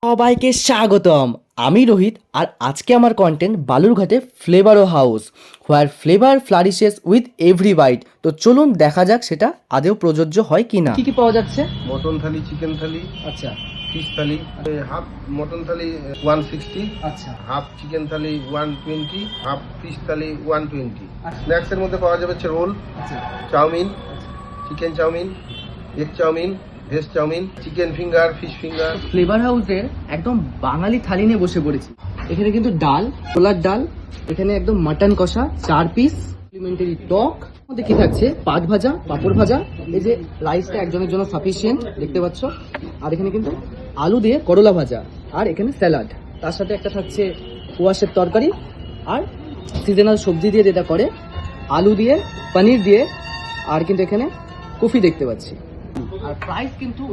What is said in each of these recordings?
সবাইকে স্বাগতম। আমি রোহিত আর আজকে আমার কন্টেন্ট বালুরঘাটে ফ্লেভারো house, where flavour flourishes with every bite. তো চলুন দেখা যাক সেটা আদেও প্রযোজ্য হয় কি না। কি কি পাওয়া যাচ্ছে? মটন থালি, চিকেন থালি, আচ্ছা fish thali. Half mutton thali 160, আচ্ছা half chicken thali 120, half fish thali 120। আচ্ছা। স্ন্যাক্সের মধ্যে পাওয়া যাবে রোল, আচ্ছা chowmein, chicken chowmein, egg chowmein, veg chowmein, chicken finger, fish finger. Flavour হাউসের একদম বাঙালি থালি নিয়ে বসে পড়েছি। এখানে কিন্তু ডাল, ছোলার ডাল, এখানে একদম মাটন কষা 4 পিস, কমপ্লিমেন্টারি টক, মধ্যে কি থাকছে পাট ভাজা, পাঁপড় ভাজা, এই যে রাইসটা একজনের জন্য সাফিসিয়েন্ট দেখতে পাচ্ছ, আর এখানে কিন্তু আলু দিয়ে করলা ভাজা, আর এখানে স্যালাড, তার সাথে একটা থাকছে কুয়াশের তরকারি, আর সিজনাল সবজি দিয়ে যেটা করে আলু দিয়ে, পনির দিয়ে, আর কিন্তু এখানে কফি দেখতে পাচ্ছি। আর প্রাইস কিন্তু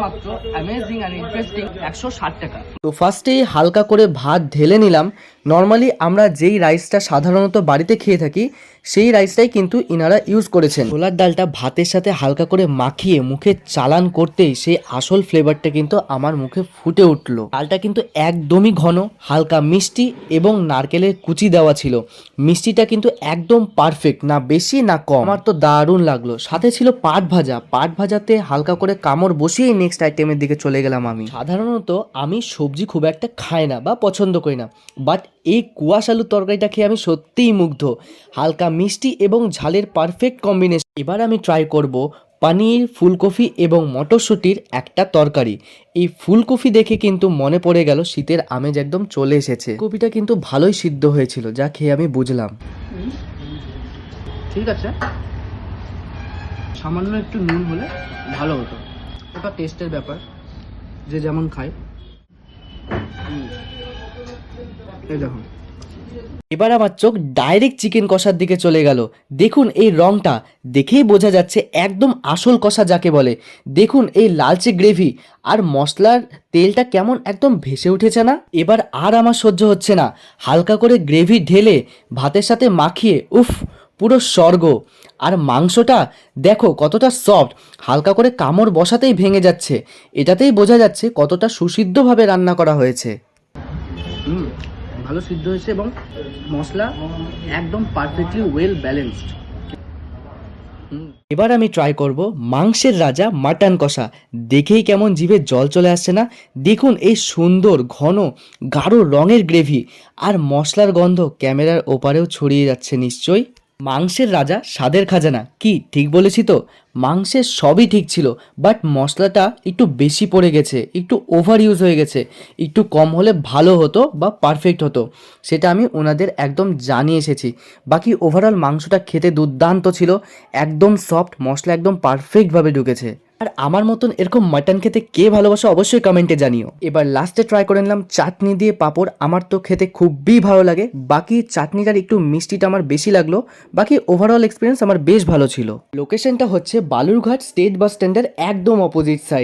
মাত্র অ্যামেজিং আর ইন্টারেস্টিং 160 টাকা। তো ফার্স্টেই হালকা করে ভাত ঢেলে নিলাম। নর্মালি আমরা যেই রাইসটা সাধারণত বাড়িতে খেয়ে থাকি সেই রাইসটাই কিন্তু ইনারা ইউজ করেছেন। ছোলার ডালটা ভাতের সাথে হালকা করে মাখিয়ে মুখে চালান করতেই সেই আসল ফ্লেভারটা কিন্তু আমার মুখে ফুটে উঠলো। ডালটা কিন্তু একদমই ঘন, হালকা মিষ্টি এবং নারকেলের কুচি দেওয়া ছিল। মিষ্টিটা কিন্তু একদম পারফেক্ট, না বেশি না কম। আমার তো দারুণ লাগলো। সাথে ছিল পাট ভাজা। পাট ভাজাতে হালকা করে কামড় বসিয়েই নেক্সট আইটেমের দিকে চলে গেলাম আমি। সাধারণত আমি সবজি খুব একটা খাই না বা পছন্দ করি না, বাট এই কুয়াশ আলুর তরকারিটা খেয়ে আমি সত্যিই মুগ্ধ। হালকা মিষ্টি এবং ঝালের পারফেক্ট কম্বিনেশন। এবার আমি ট্রাই করব পনির, ফুলকপি এবং মটরশুঁটির একটা তরকারি। এই ফুলকপি দেখে কিন্তু মনে পড়ে গেল শীতের আমেজ একদম চলে এসেছে। কপিটা কিন্তু ভালোই সিদ্ধ হয়েছিল, যা খেয়ে আমি বুঝলাম। ঠিক আছে, সামান্য একটু নুন হলে ভালো হতো। ওটা টেস্টের ব্যাপার, যে যেমন খায়। এই দেখুন, এবার আমার চোখ ডাইরেক্ট চিকেন কষার দিকে চলে গেল। দেখুন এই রংটা দেখেই বোঝা যাচ্ছে একদম আসল কষা যাকে বলে। দেখুন এই লালচে গ্রেভি আর মশলার তেলটা কেমন একদম ভেসে উঠেছে না। এবার আর আমার সহ্য হচ্ছে না, হালকা করে গ্রেভি ঢেলে ভাতের সাথে মাখিয়ে উফ, পুরো স্বর্গ। আর মাংসটা দেখো কতটা সফট, হালকা করে কামড় বসাতেই ভেঙে যাচ্ছে। এটাতেই বোঝা যাচ্ছে কতটা সুসিদ্ধভাবে রান্না করা হয়েছে। ভালো সিদ্ধ হয়েছে এবং মশলা একদম পারফেক্টলি ওয়েল ব্যালেন্সড। এবার আমি ট্রাই করব মাংসের রাজা মাটন কষা। দেখেই কেমন জিভে জল চলে আসছে না। দেখুন এই সুন্দর ঘন গাঢ় রঙের গ্রেভি আর মশলার গন্ধ ক্যামেরার ওপারেও ছড়িয়ে যাচ্ছে নিশ্চয়ই। মাংসের রাজা স্বাদের খাজানা, কি ঠিক বলেছি তো? মাংসের সবই ঠিক ছিল, বাট মশলাটা একটু বেশি পড়ে গেছে, একটু ওভার ইউজ হয়ে গেছে। একটু কম হলে ভালো হতো বা পারফেক্ট হতো, সেটা আমি ওনাদের একদম জানিয়ে এসেছি। বাকি ওভারঅল মাংসটা খেতে দুর্দান্ত ছিল, একদম সফট, মশলা একদম পারফেক্টভাবে ঢুকেছে। আর আমার মতন এরকম মাটন খেতে কে ভালোবাসে অবশ্যই কমেন্টে জানিও। এবার লাস্টে ট্রাই করে নিলাম চাটনি দিয়ে পাঁপড়। আমার তো খেতে খুবই ভালো লাগে, বাকি চাটনিটার একটু মিষ্টিটা আমার বেশি লাগলো। বাকি ওভারঅল এক্সপিরিয়েন্স আমার বেশ ভালো ছিল। লোকেশনটা হচ্ছে বালুরঘাট স্টেট বাস স্ট্যান্ডের একদম অপোজিট সাইড।